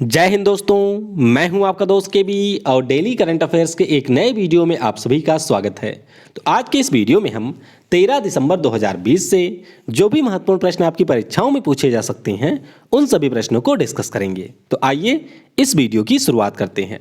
जय हिंद दोस्तों, मैं हूं आपका दोस्त के बी और डेली करंट अफेयर्स के एक नए वीडियो में आप सभी का स्वागत है। तो आज के इस वीडियो में हम 13 दिसंबर 2020 से जो भी महत्वपूर्ण प्रश्न आपकी परीक्षाओं में पूछे जा सकते हैं उन सभी प्रश्नों को डिस्कस करेंगे। तो आइए इस वीडियो की शुरुआत करते हैं।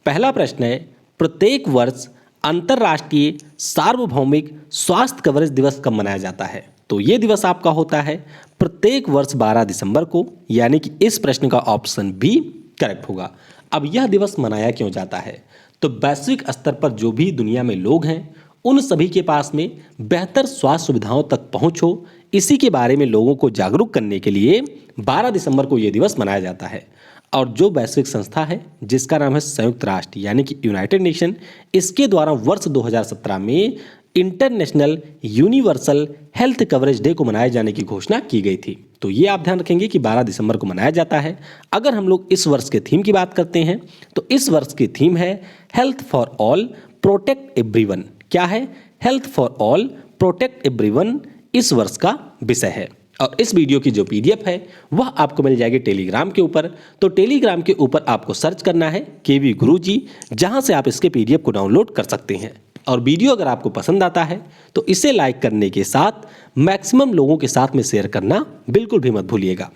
पहला प्रश्न है, प्रत्येक वर्ष अंतर्राष्ट्रीय सार्वभौमिक स्वास्थ्य कवरेज दिवस कब मनाया जाता है? तो ये दिवस आपका होता है प्रत्येक वर्ष 12 दिसंबर को, यानी कि इस प्रश्न का ऑप्शन बी करेक्ट होगा। अब यह दिवस मनाया क्यों जाता है? तो वैश्विक स्तर पर जो भी दुनिया में लोग हैं उन सभी के पास में बेहतर स्वास्थ्य सुविधाओं तक पहुंच हो, इसी के बारे में लोगों को जागरूक करने के लिए 12 दिसंबर को यह दिवस मनाया जाता है। और जो वैश्विक संस्था है जिसका नाम है संयुक्त राष्ट्र यानी कि यूनाइटेड नेशन, इसके द्वारा वर्ष 2017 में international universal health coverage day को मनाए जाने की घोषणा की गई थी। तो ये आप ध्यान रखेंगे कि 12 दिसंबर को मनाया जाता है। अगर हम लोग इस वर्ष के थीम की बात करते हैं तो इस वर्ष की थीम है health for all protect everyone. क्या है? Health for all protect everyone इस वर्ष का विषय है। और इस वीडियो की जो पीडीएफ है वह आपको मिल जाएगी टेलीग्राम के ऊपर। तो टेलीग्राम के ऊपर आपको सर्च करना है केवी गुरुजी, जहां से आप इसके पीडीएफ को डाउनलोड कर सकते हैं। और वीडियो अगर आपको पसंद आता है तो इसे लाइक करने के साथ मैक्सिमम लोगों के साथ में शेयर करना बिल्कुल भी मत भूलिएगा।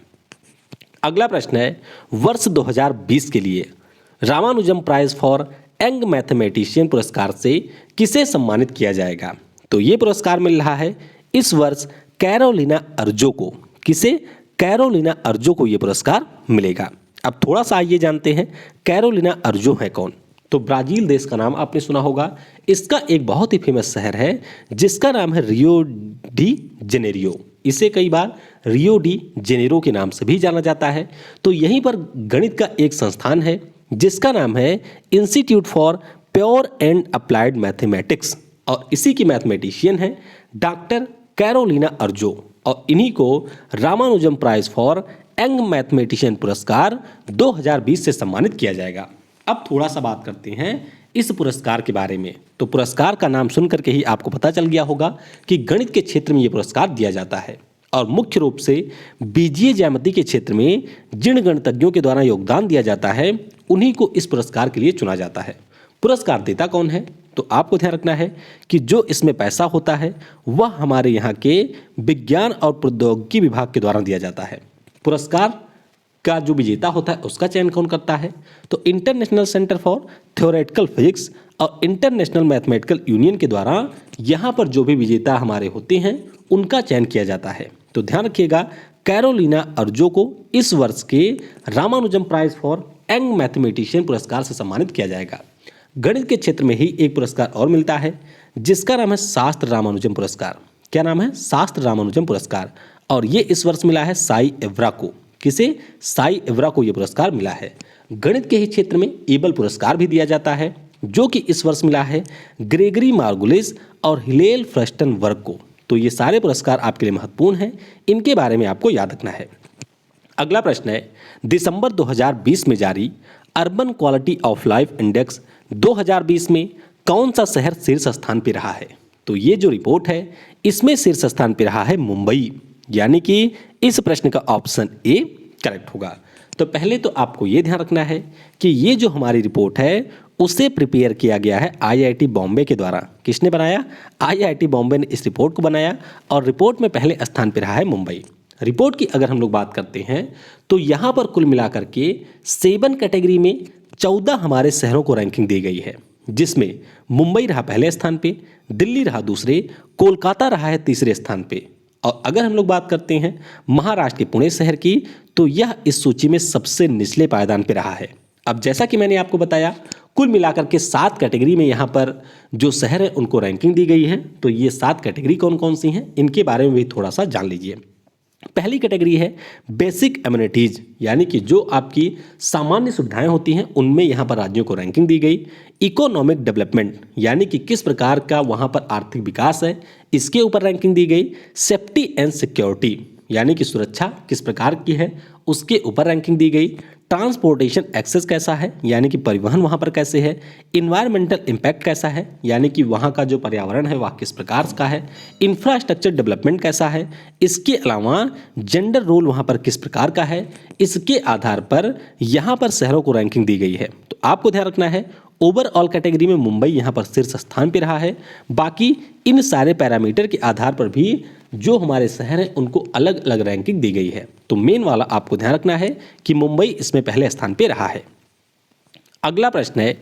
अगला प्रश्न है, वर्ष 2020 के लिए Ramanujan prize for young mathematician पुरस्कार से किसे सम्मानित किया जाएगा? तो ये पुरस्कार मिल रहा है इस वर्ष कैरोलिना अर्जो को। किसे? कैरोलिना अर्जो को ये पुरस्कार मिलेगा। अब थोड़ा सा आइए जानते हैं कैरोलिना अर्जो है कौन। तो ब्राजील देश का नाम आपने सुना होगा। इसका एक बहुत ही फेमस शहर है जिसका नाम है रियो डी जेनेरियो। इसे कई बार रियो डी जेनेरो के नाम से भी जाना जाता है। तो यहीं पर गणित का एक संस्थान है जिसका नाम है institute for pure and applied mathematics, और इसी की मैथमेटिशियन है डॉक्टर कैरोलिना अर्जो। और इन्हीं को Ramanujan prize for young mathematician पुरस्कार 2020 से सम्मानित किया जाएगा। अब थोड़ा सा बात करते हैं इस पुरस्कार के बारे में। तो पुरस्कार का नाम सुनकर के ही आपको पता चल गया होगा कि गणित के क्षेत्र में ये पुरस्कार दिया जाता है, और मुख्य रूप से बीजीय ज्यामिति के क्षेत्र में जिन गणितज्ञों के द्वारा योगदान दिया जाता है उन्हीं को इस पुरस्कार के लिए चुना जाता है। पुरस्कार देता कौन है? तो आपको ध्यान रखना है कि जो इसमें पैसा होता है वह हमारे यहाँ के विज्ञान और प्रौद्योगिकी विभाग के द्वारा दिया जाता है। पुरस्कार का जो विजेता होता है उसका चयन कौन करता है? तो international centre for theoretical physics और इंटरनेशनल मैथमेटिकल यूनियन के द्वारा यहाँ पर जो भी विजेता हमारे होते हैं उनका चयन किया जाता है। तो ध्यान रखिएगा, कैरोलिना अर्जो को इस वर्ष के Ramanujan prize for young mathematician पुरस्कार से सम्मानित किया जाएगा। गणित के क्षेत्र में ही एक पुरस्कार और मिलता है जिसका नाम है शास्त्र रामानुजम पुरस्कार। क्या नाम है? शास्त्र रामानुजम पुरस्कार। और ये इस वर्ष मिला है साई एवरा को। किसे? साई एवरा को ये पुरस्कार मिला है। गणित के ही क्षेत्र में एबल पुरस्कार भी दिया जाता है जो कि इस वर्ष मिला है ग्रेगरी मार्गुलिस और हिलेल फ्रस्टनबर्ग को। तो ये सारे पुरस्कार आपके लिए महत्वपूर्ण हैं, इनके बारे में आपको याद रखना है। अगला प्रश्न है, दिसंबर 2020 में जारी urban quality of life index 2020 में कौन सा शहर शीर्ष स्थान पर रहा है? तो ये जो रिपोर्ट है इसमें शीर्ष स्थान पर रहा है मुंबई, यानी कि इस प्रश्न का ऑप्शन ए करेक्ट होगा। तो पहले तो आपको ये ध्यान रखना है कि ये जो हमारी रिपोर्ट है उसे प्रिपेयर किया गया है आईआईटी बॉम्बे के द्वारा। किसने बनाया? आईआईटी बॉम्बे ने इस रिपोर्ट को बनाया, और रिपोर्ट में पहले स्थान पर रहा है मुंबई। रिपोर्ट की अगर हम लोग बात करते हैं तो यहाँ पर कुल मिलाकर के 7 कैटेगरी में 14 हमारे शहरों को रैंकिंग दी गई है, जिसमें मुंबई रहा पहले स्थान पे, दिल्ली रहा दूसरे, कोलकाता रहा है तीसरे स्थान पे। और अगर हम लोग बात करते हैं महाराष्ट्र के पुणे शहर की तो यह इस सूची में सबसे निचले पायदान पे रहा है। अब जैसा कि मैंने आपको बताया कुल मिलाकर के 7 कैटेगरी में यहाँ पर जो शहर है उनको रैंकिंग दी गई है। तो ये 7 कैटेगरी कौन कौन सी हैं इनके बारे में भी थोड़ा सा जान लीजिए। पहली कैटेगरी है बेसिक एमिनिटीज, यानी कि जो आपकी सामान्य सुविधाएं होती हैं उनमें यहाँ पर राज्यों को रैंकिंग दी गई। इकोनॉमिक डेवलपमेंट, यानी कि किस प्रकार का वहाँ पर आर्थिक विकास है, इसके ऊपर रैंकिंग दी गई। सेफ्टी एंड सिक्योरिटी, यानी कि सुरक्षा किस प्रकार की है उसके ऊपर रैंकिंग दी गई। ट्रांसपोर्टेशन एक्सेस कैसा है, यानी कि परिवहन वहाँ पर कैसे है। इन्वायरमेंटल इम्पैक्ट कैसा है, यानी कि वहाँ का जो पर्यावरण है वह किस प्रकार का है। इंफ्रास्ट्रक्चर डेवलपमेंट कैसा है। इसके अलावा जेंडर रोल वहाँ पर किस प्रकार का है। इसके आधार पर यहाँ पर शहरों को रैंकिंग दी गई है। तो आपको ध्यान रखना है ओवरऑल कैटेगरी में मुंबई यहाँ पर शीर्ष स्थान पे रहा है। बाकी इन सारे पैरामीटर के आधार पर भी जो हमारे शहर हैं उनको अलग अलग रैंकिंग दी गई है। तो मेन वाला आपको ध्यान रखना है कि मुंबई इसमें पहले स्थान पे रहा है। अगला प्रश्न है,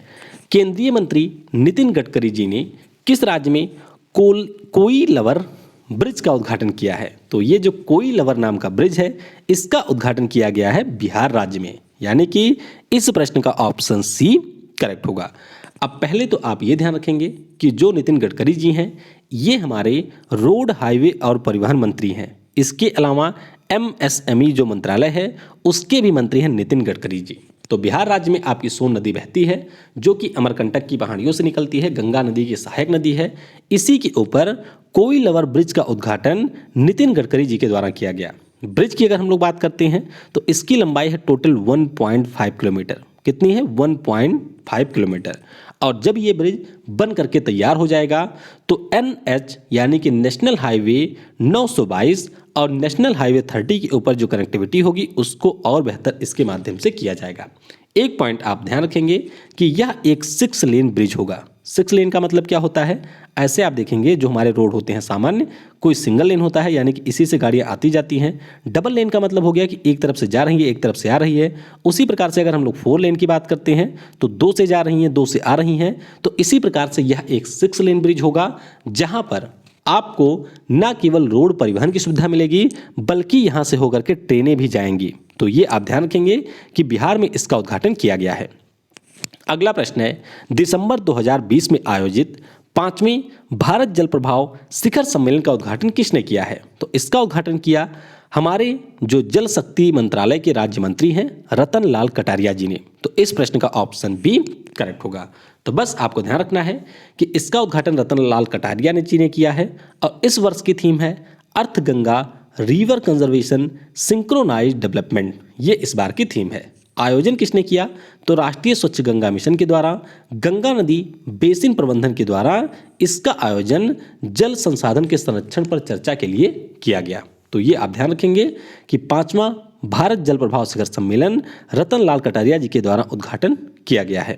केंद्रीय मंत्री नितिन गडकरी जी ने किस राज्य में कोइलवर ब्रिज का उद्घाटन किया है। तो ये जो कोइलवर नाम का ब्रिज है इसका उद्घाटन किया गया है बिहार राज्य में, यानी कि इस प्रश्न का ऑप्शन सी करेक्ट होगा। अब पहले तो आप ये ध्यान रखेंगे कि जो नितिन गडकरी जी हैं ये हमारे रोड हाईवे और परिवहन मंत्री हैं। इसके अलावा MSME जो मंत्रालय है उसके भी मंत्री हैं नितिन गडकरी जी। तो बिहार राज्य में आपकी सोन नदी बहती है जो कि अमरकंटक की पहाड़ियों से निकलती है, गंगा नदी की सहायक नदी है। इसी के ऊपर कोइलवर ब्रिज का उद्घाटन नितिन गडकरी जी के द्वारा किया गया। ब्रिज की अगर हम लोग बात करते हैं तो इसकी लंबाई है टोटल 1.5 किलोमीटर। कितनी है? 1.5 किलोमीटर। और जब ये ब्रिज बन करके तैयार हो जाएगा तो NH यानी कि नेशनल हाईवे 922 और नेशनल हाईवे 30 के ऊपर जो कनेक्टिविटी होगी उसको और बेहतर इसके माध्यम से किया जाएगा। एक पॉइंट आप ध्यान रखेंगे कि यह एक 6 लेन ब्रिज होगा। 6 लेन का मतलब क्या होता है? ऐसे आप देखेंगे जो हमारे रोड होते हैं सामान्य, कोई सिंगल लेन होता है यानी कि इसी से गाड़ियां आती जाती हैं। डबल लेन का मतलब हो गया कि एक तरफ से जा रही है एक तरफ से आ रही है। उसी प्रकार से अगर हम लोग 4 लेन की बात करते हैं तो 2 से जा रही हैं 2 से आ रही हैं। तो इसी प्रकार से यह एक 6 लेन ब्रिज होगा जहां पर आपको न केवल रोड परिवहन की सुविधा मिलेगी बल्कि यहां से होकर के ट्रेनें भी जाएंगी। तो ये आप ध्यान रखेंगे कि बिहार में इसका उद्घाटन किया गया है। अगला प्रश्न है, दिसंबर 2020 में आयोजित 5वें भारत जल प्रभाव शिखर सम्मेलन का उद्घाटन किसने किया है? तो इसका उद्घाटन किया हमारे जो जल शक्ति मंत्रालय के राज्य मंत्री हैं रतन लाल कटारिया जी ने। तो इस प्रश्न का ऑप्शन बी करेक्ट होगा। तो बस आपको ध्यान रखना है कि इसका उद्घाटन रतन लाल कटारिया जी ने किया है और इस वर्ष की थीम है Arth Ganga river conservation synchronised development. ये इस बार की थीम है। आयोजन किसने किया? तो राष्ट्रीय स्वच्छ गंगा मिशन के द्वारा गंगा नदी बेसिन प्रबंधन के द्वारा इसका आयोजन जल संसाधन के संरक्षण पर चर्चा के लिए किया गया। तो ये आप ध्यान रखेंगे कि 5वां भारत जल प्रभाव शिखर सम्मेलन रतन लाल कटारिया जी के द्वारा उद्घाटन किया गया है।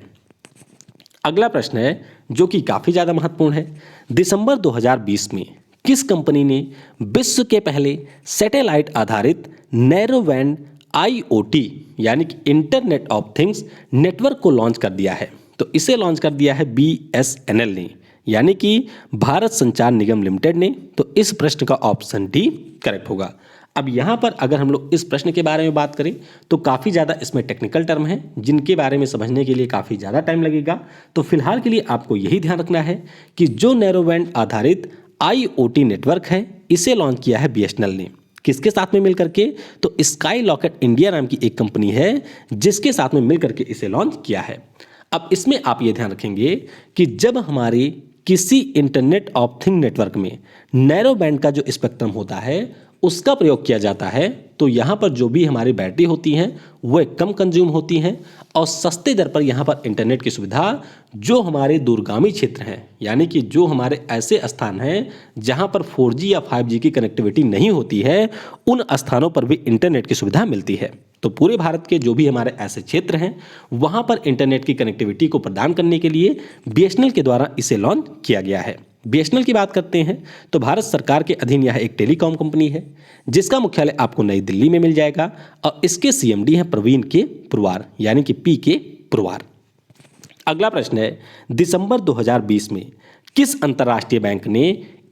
अगला प्रश्न है जो कि काफी ज्यादा महत्वपूर्ण है, दिसंबर 2020 में किस कंपनी ने विश्व के पहले सैटेलाइट आधारित नैरो बैंड IoT यानी कि इंटरनेट ऑफ थिंग्स नेटवर्क को लॉन्च कर दिया है? तो इसे लॉन्च कर दिया है BSNL ने, यानी कि भारत संचार निगम लिमिटेड ने। तो इस प्रश्न का ऑप्शन डी करेक्ट होगा। अब यहाँ पर अगर हम लोग इस प्रश्न के बारे में बात करें तो काफ़ी ज़्यादा इसमें टेक्निकल टर्म हैं जिनके बारे में समझने के लिए काफ़ी ज़्यादा टाइम लगेगा। तो फिलहाल के लिए आपको यही ध्यान रखना है कि जो नैरो बैंड आधारित IoT नेटवर्क है इसे लॉन्च किया है BSNL ने। किसके साथ में मिलकर के? तो स्काई रॉकेट इंडिया नाम की एक कंपनी है जिसके साथ में मिलकर के इसे लॉन्च किया है। अब इसमें आप ये ध्यान रखेंगे कि जब हमारे किसी इंटरनेट ऑफ थिंग नेटवर्क में नैरो बैंड का जो स्पेक्ट्रम होता है उसका प्रयोग किया जाता है तो यहाँ पर जो भी हमारी बैटरी होती हैं वो कम कंज्यूम होती हैं और सस्ते दर पर यहाँ पर इंटरनेट की सुविधा जो हमारे दूरगामी क्षेत्र हैं यानी कि जो हमारे ऐसे स्थान हैं जहाँ पर 4G या 5G की कनेक्टिविटी नहीं होती है उन स्थानों पर भी इंटरनेट की सुविधा मिलती है। तो पूरे भारत के जो भी हमारे ऐसे क्षेत्र हैं वहाँ पर इंटरनेट की कनेक्टिविटी को प्रदान करने के लिए BSNL के द्वारा इसे लॉन्च किया गया है। BSNL की बात करते हैं तो भारत सरकार के अधीन यह एक टेलीकॉम कंपनी है जिसका मुख्यालय आपको नई दिल्ली में मिल जाएगा और इसके CMD हैं प्रवीण के पुरवार यानी कि PK पुरवार। अगला प्रश्न है, दिसंबर 2020 में किस अंतर्राष्ट्रीय बैंक ने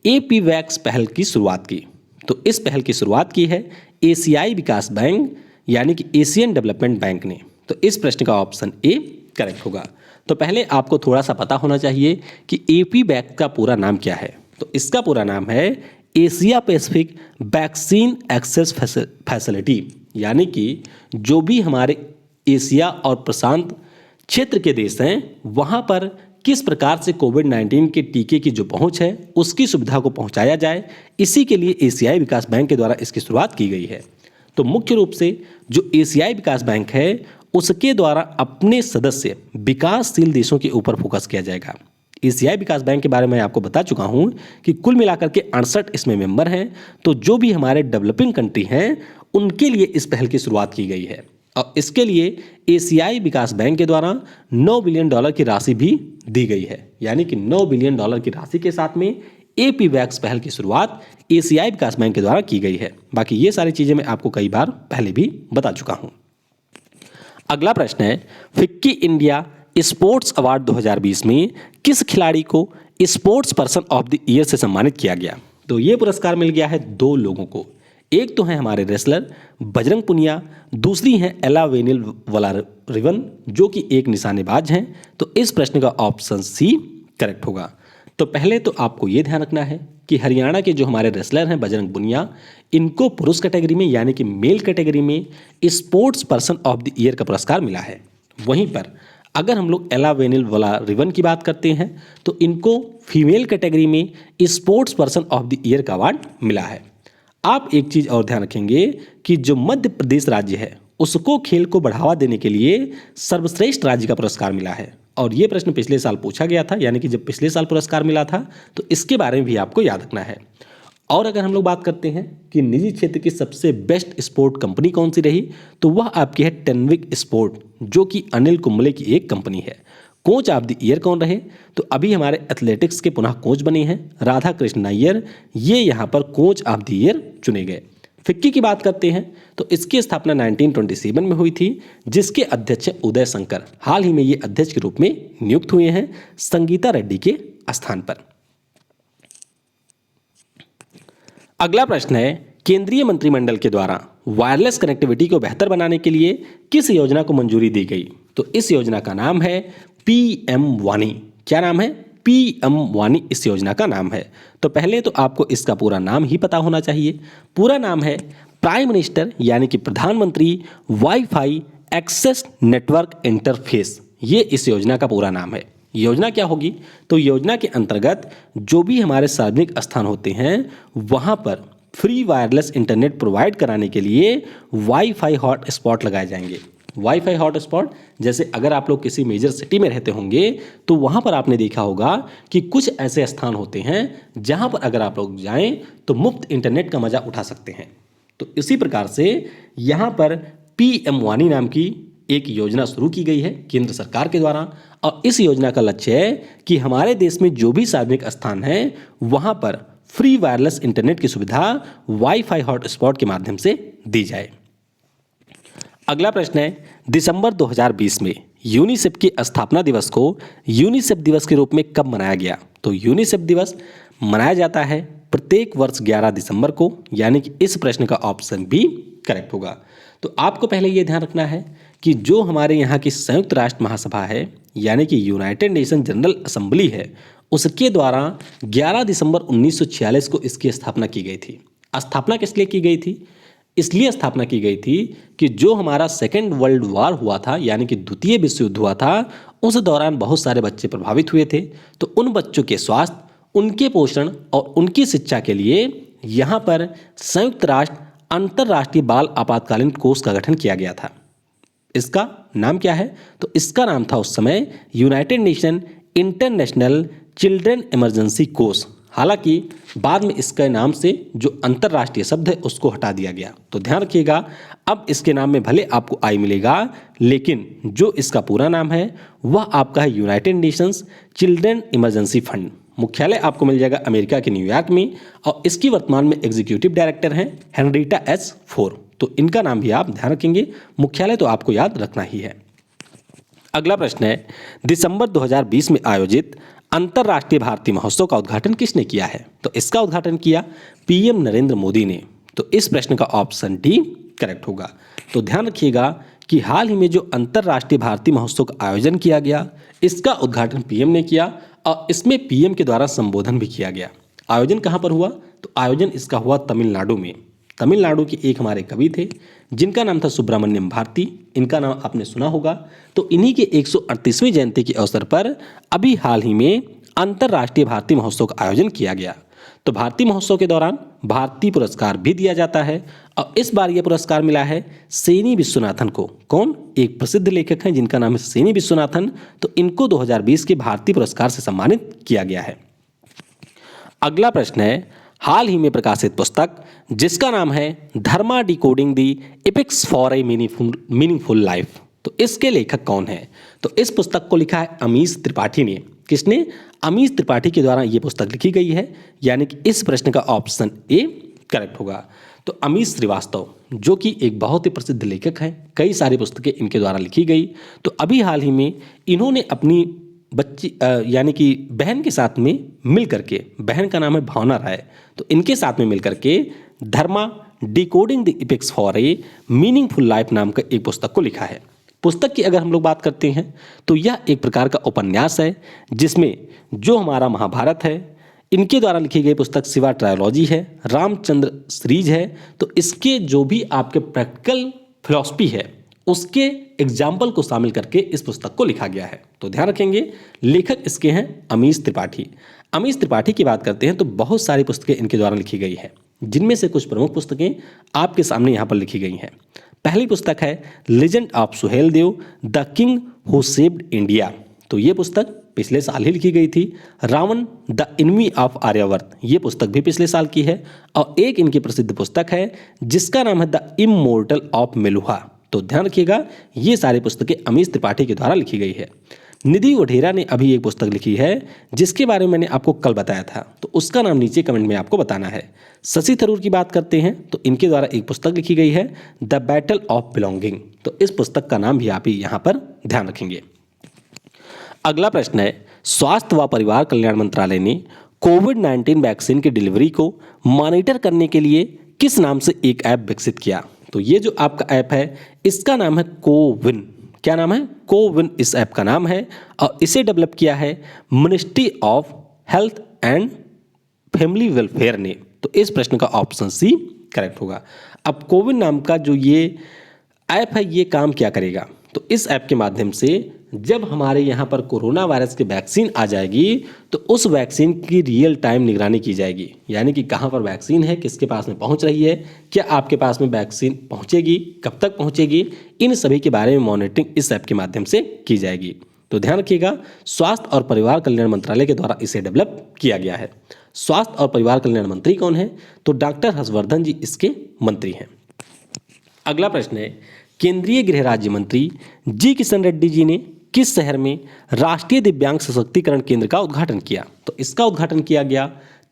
APVAX पहल की शुरुआत की? तो इस पहल की शुरुआत की है एशियाई विकास बैंक यानी कि एशियन डेवलपमेंट बैंक ने। तो इस प्रश्न का ऑप्शन ए करेक्ट होगा। तो पहले आपको थोड़ा सा पता होना चाहिए कि APVAX का पूरा नाम क्या है। तो इसका पूरा नाम है Asia Pacific vaccine access facility, यानी कि जो भी हमारे एशिया और प्रशांत क्षेत्र के देश हैं वहाँ पर किस प्रकार से कोविड-19 के टीके की जो पहुँच है उसकी सुविधा को पहुँचाया जाए, इसी के लिए एशियाई विकास बैंक के द्वारा इसकी शुरुआत की गई है। तो मुख्य रूप से जो एशियाई विकास बैंक है उसके द्वारा अपने सदस्य विकासशील देशों के ऊपर फोकस किया जाएगा। एशियाई विकास बैंक के बारे में आपको बता चुका हूं कि कुल मिलाकर के 68 इसमें मेंबर हैं। तो जो भी हमारे डेवलपिंग कंट्री हैं उनके लिए इस पहल की शुरुआत की गई है और इसके लिए एशियाई विकास बैंक के द्वारा $9 बिलियन की राशि भी दी गई है। यानी कि $9 बिलियन की राशि के साथ में एपी वैक्स पहल की शुरुआत एशियाई विकास बैंक के द्वारा की गई है। बाकी ये सारी चीजें मैं आपको कई बार पहले भी बता चुका हूं। अगला प्रश्न है, फिक्की इंडिया स्पोर्ट्स अवार्ड 2020 में किस खिलाड़ी को sports person of the year से सम्मानित किया गया? तो ये पुरस्कार मिल गया है 2 लोगों को। एक तो है हमारे रेसलर बजरंग पुनिया, दूसरी है एला वेनिल वलारिवन जो कि एक निशानेबाज हैं। तो इस प्रश्न का ऑप्शन सी करेक्ट होगा। तो पहले तो आपको ये ध्यान रखना है कि हरियाणा के जो हमारे रेसलर हैं बजरंग पुनिया, इनको पुरुष कैटेगरी में यानी कि मेल कैटेगरी में sports person of the year का पुरस्कार मिला है। वहीं पर अगर हम लोग एला वेनिल वलारिवन की बात करते हैं तो इनको फीमेल कैटेगरी में sports person of the year का अवार्ड मिला है। आप एक चीज़ और ध्यान रखेंगे कि जो मध्य प्रदेश राज्य है उसको खेल को बढ़ावा देने के लिए सर्वश्रेष्ठ राज्य का पुरस्कार मिला है और ये प्रश्न पिछले साल पूछा गया था। यानी कि जब पिछले साल पुरस्कार मिला था तो इसके बारे में भी आपको याद रखना है। और अगर हम लोग बात करते हैं कि निजी क्षेत्र की सबसे बेस्ट स्पोर्ट कंपनी कौन सी रही तो वह आपकी है टेनविक स्पोर्ट जो कि अनिल कुंबले की एक कंपनी है। कोच ऑफ द ईयर कौन रहे? तो अभी हमारे एथलेटिक्स के पुनः कोच बने हैं राधा कृष्ण नायर, ये यहाँ पर कोच ऑफ द ईयर चुने गए। फिक्की की बात करते हैं तो इसकी स्थापना 1927 में हुई थी जिसके अध्यक्ष उदय शंकर हाल ही में ये अध्यक्ष के रूप में नियुक्त हुए हैं संगीता रेड्डी के स्थान पर। अगला प्रश्न है, केंद्रीय मंत्रिमंडल के द्वारा वायरलेस कनेक्टिविटी को बेहतर बनाने के लिए किस योजना को मंजूरी दी गई? तो इस योजना का नाम है पीएम वानी। क्या नाम है? पीएम वानी इस योजना का नाम है। तो पहले तो आपको इसका पूरा नाम ही पता होना चाहिए। पूरा नाम है प्राइम मिनिस्टर यानी कि प्रधानमंत्री वाईफाई एक्सेस नेटवर्क इंटरफेस। ये इस योजना का पूरा नाम है। योजना क्या होगी? तो योजना के अंतर्गत जो भी हमारे सार्वजनिक स्थान होते हैं वहाँ पर फ्री वायरलेस इंटरनेट प्रोवाइड कराने के लिए वाईफाई हॉट स्पॉट लगाए जाएंगे। वाईफाई हॉट स्पॉट जैसे अगर आप लोग किसी मेजर सिटी में रहते होंगे तो वहाँ पर आपने देखा होगा कि कुछ ऐसे स्थान होते हैं जहाँ पर अगर आप लोग जाएं तो मुफ्त इंटरनेट का मजा उठा सकते हैं। तो इसी प्रकार से यहाँ पर पीएम वानी नाम की एक योजना शुरू की गई है केंद्र सरकार के द्वारा और इस योजना का लक्ष्य है कि हमारे देश में जो भी सार्वजनिक स्थान है वहाँ पर फ्री वायरलेस इंटरनेट की सुविधा वाईफाई हॉट स्पॉट के माध्यम से दी जाए। अगला प्रश्न है, दिसंबर 2020 में यूनिसेफ की स्थापना दिवस को यूनिसेफ दिवस के रूप में कब मनाया गया? तो यूनिसेफ दिवस मनाया जाता है प्रत्येक वर्ष 11 दिसंबर को। यानी कि इस प्रश्न का ऑप्शन भी करेक्ट होगा। तो आपको पहले ये ध्यान रखना है कि जो हमारे यहाँ की संयुक्त राष्ट्र महासभा है यानी कि यूनाइटेड नेशन जनरल असेंबली है उसके द्वारा 11 दिसंबर 1946 को इसकी स्थापना की गई थी। स्थापना किस लिए की गई थी? इसलिए स्थापना की गई थी कि जो हमारा सेकेंड वर्ल्ड वॉर हुआ था यानी कि द्वितीय विश्व युद्ध हुआ था उस दौरान बहुत सारे बच्चे प्रभावित हुए थे। तो उन बच्चों के स्वास्थ्य, उनके पोषण और उनकी शिक्षा के लिए यहाँ पर संयुक्त राष्ट्र अंतर्राष्ट्रीय बाल आपातकालीन कोष का गठन किया गया था। इसका नाम क्या है? तो इसका नाम था उस समय United nation international children emergency कोष। हालांकि बाद में इसके नाम से जो अंतर्राष्ट्रीय शब्द है उसको हटा दिया गया। तो ध्यान रखिएगा, अब इसके नाम में भले आपको आई मिलेगा लेकिन जो इसका पूरा नाम है वह आपका है United Nations children emergency fund. मुख्यालय आपको मिल जाएगा अमेरिका के न्यूयॉर्क में और इसकी वर्तमान में एग्जीक्यूटिव डायरेक्टर हैं हेनरिटा एस फोर। तो इनका नाम भी आप ध्यान रखेंगे, मुख्यालय तो आपको याद रखना ही है। अगला प्रश्न है, दिसंबर 2020 में आयोजित अंतर्राष्ट्रीय भारती महोत्सव का उद्घाटन किसने किया है? तो इसका उद्घाटन किया पीएम नरेंद्र मोदी ने। तो इस प्रश्न का ऑप्शन डी करेक्ट होगा। तो ध्यान रखिएगा कि हाल ही में जो अंतर्राष्ट्रीय भारती महोत्सव का आयोजन किया गया इसका उद्घाटन पीएम ने किया और इसमें पीएम के द्वारा संबोधन भी किया गया। आयोजन कहाँ पर हुआ? तो आयोजन इसका हुआ तमिलनाडु में। तमिलनाडु के एक हमारे कवि थे जिनका नाम था सुब्रमण्यम भारती। इनका नाम आपने सुना होगा। तो इन्हीं के 138वीं जयंती के अवसर पर अभी हाल ही में अंतर्राष्ट्रीय भारती महोत्सव का आयोजन किया गया। तो भारतीय महोत्सव के दौरान भारतीय पुरस्कार भी दिया जाता है और इस बार यह पुरस्कार मिला है सेनी विश्वनाथन को। कौन? एक प्रसिद्ध लेखक हैं जिनका नाम है सेनी विश्वनाथन। तो इनको 2020 के भारतीय पुरस्कार से सम्मानित किया गया है। अगला प्रश्न है, हाल ही में प्रकाशित पुस्तक जिसका नाम है Dharma decoding the epics for a meaningful life, तो इसके लेखक कौन है? तो इस पुस्तक को लिखा है अमीश त्रिपाठी ने। किसने? अमीश त्रिपाठी के द्वारा ये पुस्तक लिखी गई है, यानी कि इस प्रश्न का ऑप्शन ए करेक्ट होगा। तो अमीश श्रीवास्तव जो कि एक बहुत ही प्रसिद्ध लेखक हैं, कई सारी पुस्तकें इनके द्वारा लिखी गई। तो अभी हाल ही में इन्होंने अपनी बच्ची यानी कि बहन के साथ में मिल करके, बहन का नाम है भावना राय, तो इनके साथ में मिल करके Dharma decoding the epics for a meaningful life नाम का एक पुस्तक को लिखा है। पुस्तक की अगर हम लोग बात करते हैं तो यह एक प्रकार का उपन्यास है जिसमें जो हमारा महाभारत है इनके द्वारा लिखी गई पुस्तक शिवा ट्रायोलॉजी है, रामचंद्र सीरीज है। तो इसके जो भी आपके प्रैक्टिकल फिलॉसफी है उसके एग्जाम्पल को शामिल करके इस पुस्तक को लिखा गया है। तो ध्यान रखेंगे लेखक इसके हैं अमीश त्रिपाठी। अमीश त्रिपाठी की बात करते हैं तो बहुत सारी पुस्तकें इनके द्वारा लिखी गई है, जिनमें से कुछ प्रमुख पुस्तकें आपके सामने यहाँ पर लिखी गई हैं। पहली पुस्तक है legend of Suheldev the king who saved India, तो ये पुस्तक पिछले साल ही लिखी गई थी। Ravan the enemy of Aryavarta, ये पुस्तक भी पिछले साल की है। और एक इनकी प्रसिद्ध पुस्तक है जिसका नाम है द इमोर्टल ऑफ मेलुहा। तो ध्यान रखिएगा ये सारी पुस्तकें अमीश त्रिपाठी के द्वारा लिखी गई है। निधि वढेरा ने अभी एक पुस्तक लिखी है जिसके बारे में मैंने आपको कल बताया था, तो उसका नाम नीचे कमेंट में आपको बताना है। शशि थरूर की बात करते हैं तो इनके द्वारा एक पुस्तक लिखी गई है द बैटल ऑफ बिलोंगिंग, तो इस पुस्तक का नाम भी आप यहाँ पर ध्यान रखेंगे। अगला प्रश्न है, स्वास्थ्य व परिवार कल्याण मंत्रालय ने कोविड-19 वैक्सीन की डिलीवरी को मॉनिटर करने के लिए किस नाम से एक ऐप विकसित किया? तो ये जो आपका ऐप है इसका नाम है कोविन। क्या नाम है? कोविन इस ऐप का नाम है और इसे डेवलप किया है ministry of health and family welfare ने। तो इस प्रश्न का ऑप्शन सी करेक्ट होगा। अब कोविन नाम का जो ये ऐप है ये काम क्या करेगा? तो इस ऐप के माध्यम से जब हमारे यहाँ पर कोरोना वायरस की वैक्सीन आ जाएगी तो उस वैक्सीन की रियल टाइम निगरानी की जाएगी, यानी कि कहाँ पर वैक्सीन है, किसके पास में पहुँच रही है, क्या आपके पास में वैक्सीन पहुँचेगी, कब तक पहुँचेगी, इन सभी के बारे में मॉनिटरिंग इस ऐप के माध्यम से की जाएगी। तो ध्यान रखिएगा स्वास्थ्य और परिवार कल्याण मंत्रालय के द्वारा इसे डेवलप किया गया है। स्वास्थ्य और परिवार कल्याण मंत्री कौन है? तो डॉक्टर हर्षवर्धन जी इसके मंत्री हैं। अगला प्रश्न है, केंद्रीय गृह राज्य मंत्री जी किशन रेड्डी जी ने किस शहर में राष्ट्रीय दिव्यांग सशक्तिकरण केंद्र का उद्घाटन किया? तो इसका उद्घाटन किया गया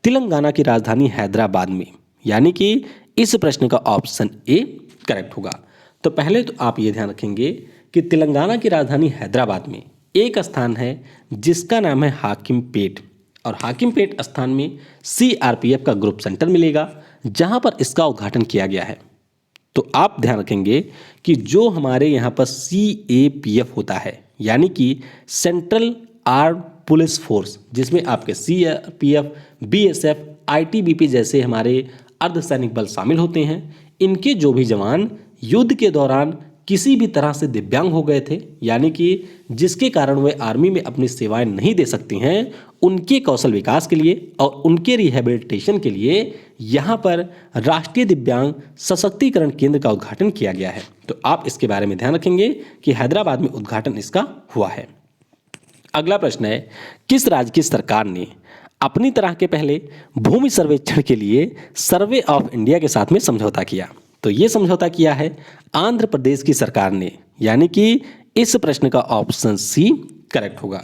तेलंगाना की राजधानी हैदराबाद में, यानी कि इस प्रश्न का ऑप्शन ए करेक्ट होगा। तो पहले तो आप ये ध्यान रखेंगे कि तेलंगाना की राजधानी हैदराबाद में एक स्थान है जिसका नाम है हाकिमपेट, और हाकिमपेट स्थान में सीआरपीएफ का ग्रुप सेंटर मिलेगा जहां पर इसका उद्घाटन किया गया है। तो आप ध्यान रखेंगे कि जो हमारे यहाँ पर सीएपीएफ होता है, यानी कि सेंट्रल आर्म पुलिस फोर्स, जिसमें आपके सीआरपीएफ, बीएसएफ, आईटीबीपी जैसे हमारे अर्धसैनिक बल शामिल होते हैं, इनके जो भी जवान युद्ध के दौरान किसी भी तरह से दिव्यांग हो गए थे, यानी कि जिसके कारण वे आर्मी में अपनी सेवाएं नहीं दे सकती हैं, उनके कौशल विकास के लिए और उनके रिहेबिलिटेशन के लिए यहाँ पर राष्ट्रीय दिव्यांग सशक्तिकरण केंद्र का उद्घाटन किया गया है। तो आप इसके बारे में ध्यान रखेंगे कि हैदराबाद में उद्घाटन इसका हुआ है। अगला प्रश्न है, किस राज्य की सरकार ने अपनी तरह के पहले भूमि सर्वेक्षण के लिए सर्वे ऑफ इंडिया के साथ में समझौता किया? तो ये समझौता किया है आंध्र प्रदेश की सरकार ने, यानी कि इस प्रश्न का ऑप्शन सी करेक्ट होगा।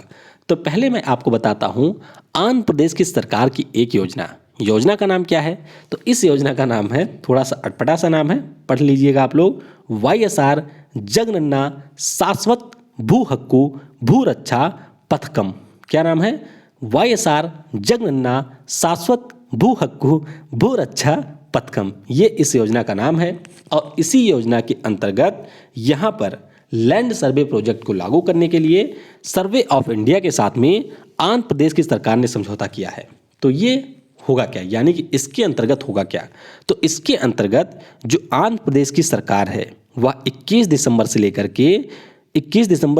तो पहले मैं आपको बताता हूं आंध्र प्रदेश की सरकार की एक योजना का नाम क्या है? तो इस योजना का नाम है, थोड़ा सा अटपटा सा नाम है, पढ़ लीजिएगा आप लोग, वाईएसआर जगनन्ना शाश्वत भू हक्कू भू रक्षा पथकम। क्या नाम है? वाईएसआर जगनन्ना शाश्वत भू हक्कू भू रक्षा पथकम, ये इस योजना का नाम है। और इसी योजना के अंतर्गत यहाँ पर लैंड सर्वे प्रोजेक्ट को लागू करने के लिए सर्वे ऑफ इंडिया के साथ में आंध्र प्रदेश की सरकार ने समझौता किया है। तो ये होगा क्या, यानी कि इसके अंतर्गत होगा क्या? तो इसके अंतर्गत जो आंध्र प्रदेश की सरकार है वह 21 दिसंबर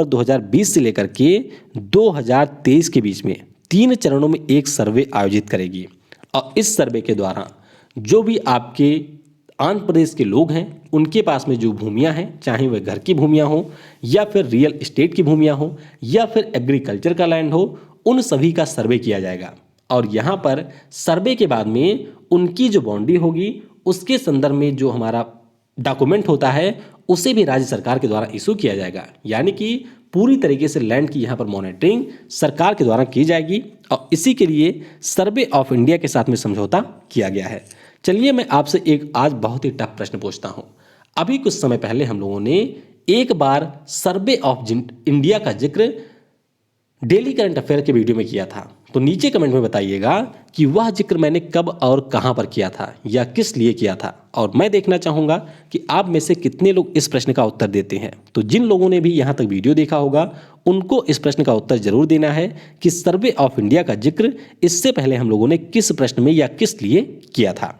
2020 से लेकर के 2023 के बीच में 3 चरणों में एक सर्वे आयोजित करेगी। और इस सर्वे के द्वारा जो भी आपके आंध्र प्रदेश के लोग हैं उनके पास में जो भूमियां हैं, चाहे वह घर की भूमियां हो या फिर रियल एस्टेट की भूमियां हो या फिर एग्रीकल्चर का लैंड हो, उन सभी का सर्वे किया जाएगा। और यहाँ पर सर्वे के बाद में उनकी जो बाउंड्री होगी उसके संदर्भ में जो हमारा डॉक्यूमेंट होता है उसे भी राज्य सरकार के द्वारा इशू किया जाएगा। यानी कि पूरी तरीके से लैंड की यहाँ पर मॉनिटरिंग सरकार के द्वारा की जाएगी और इसी के लिए सर्वे ऑफ इंडिया के साथ में समझौता किया गया है। चलिए मैं आपसे एक आज बहुत ही टफ प्रश्न पूछता हूँ। अभी कुछ समय पहले हम लोगों ने एक बार सर्वे ऑफ इंडिया का जिक्र डेली करंट अफेयर के वीडियो में किया था, तो नीचे कमेंट में बताइएगा कि वह जिक्र मैंने कब और कहां पर किया था या किस लिए किया था। और मैं देखना चाहूंगा कि आप में से कितने लोग इस प्रश्न का उत्तर देते हैं। तो जिन लोगों ने भी यहां तक वीडियो देखा होगा उनको इस प्रश्न का उत्तर जरूर देना है कि सर्वे ऑफ इंडिया का जिक्र इससे पहले हम लोगों ने किस प्रश्न में या किस लिए किया था।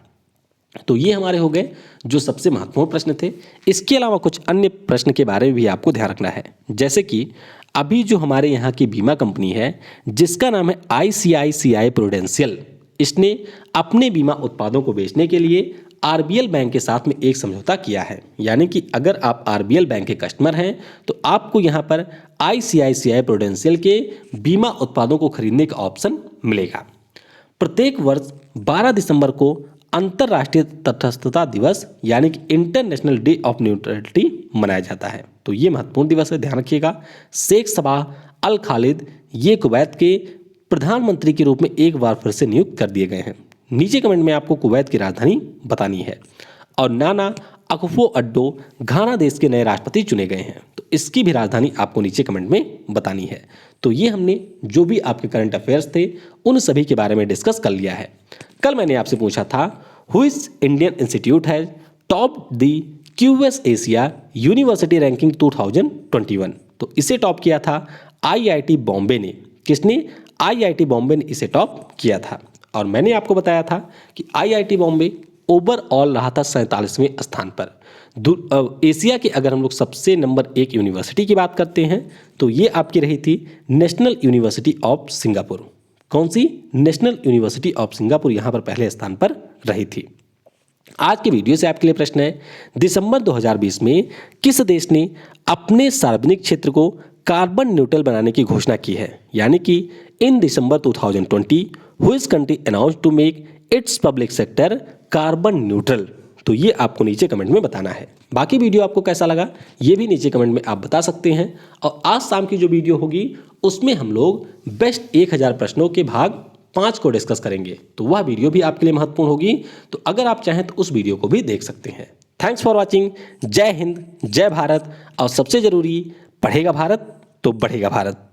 तो ये हमारे हो गए जो सबसे महत्वपूर्ण प्रश्न थे। इसके अलावा कुछ अन्य प्रश्न के बारे में भी आपको ध्यान रखना है, जैसे कि अभी जो हमारे यहाँ की बीमा कंपनी है जिसका नाम है ICICI प्रूडेंशियल, इसने अपने बीमा उत्पादों को बेचने के लिए RBL बैंक के साथ में एक समझौता किया है। यानी कि अगर आप RBL बैंक के कस्टमर हैं तो आपको यहाँ पर ICICI प्रूडेंशियल के बीमा उत्पादों को खरीदने का ऑप्शन मिलेगा। प्रत्येक वर्ष 12 दिसंबर को अंतर्राष्ट्रीय तटस्थता दिवस यानी कि इंटरनेशनल डे ऑफ न्यूट्रलिटी मनाया जाता है। तो ये महत्वपूर्ण दिवस है, ध्यान रखिएगा। शेख सबाह अल खालिद ये कुवैत के प्रधानमंत्री के रूप में एक बार फिर से नियुक्त कर दिए गए हैं। नीचे कमेंट में आपको कुवैत की राजधानी बतानी है। और नाना अकुफो अड्डो घाना देश के नए राष्ट्रपति चुने गए हैं, तो इसकी भी राजधानी आपको नीचे कमेंट में बतानी है। तो ये हमने जो भी आपके करंट अफेयर्स थे उन सभी के बारे में डिस्कस कर लिया है। कल मैंने आपसे पूछा था which Indian institute has topped the QS Asia university ranking 2021, तो इसे टॉप किया था IIT बॉम्बे ने। किसने? IIT बॉम्बे ने इसे टॉप किया था। और मैंने आपको बताया था कि IIT बॉम्बे ओवरऑल रहा था 47वें स्थान पर। एशिया के अगर हम लोग सबसे नंबर 1 यूनिवर्सिटी की बात करते हैं तो ये आपकी रही थी नेशनल यूनिवर्सिटी ऑफ सिंगापुर। कौन सी? नेशनल यूनिवर्सिटी ऑफ सिंगापुर यहाँ पर पहले स्थान पर रही थी। आज के वीडियो से आपके लिए प्रश्न है, दिसंबर 2020 में किस देश ने अपने सार्वजनिक क्षेत्र को कार्बन न्यूट्रल बनाने की घोषणा की है? यानी कि in December 2020 which country announce to make its public sector carbon neutral? तो ये आपको नीचे कमेंट में बताना है। बाकी वीडियो आपको कैसा लगा ये भी नीचे कमेंट में आप बता सकते हैं। और आज शाम की जो वीडियो होगी उसमें हम लोग बेस्ट 1000 प्रश्नों के भाग 5 को डिस्कस करेंगे, तो वह वीडियो भी आपके लिए महत्वपूर्ण होगी। तो अगर आप चाहें तो उस वीडियो को भी देख सकते हैं। Thanks for watching. जय हिंद, जय भारत। और सबसे जरूरी, पढ़ेगा भारत तो बढ़ेगा भारत।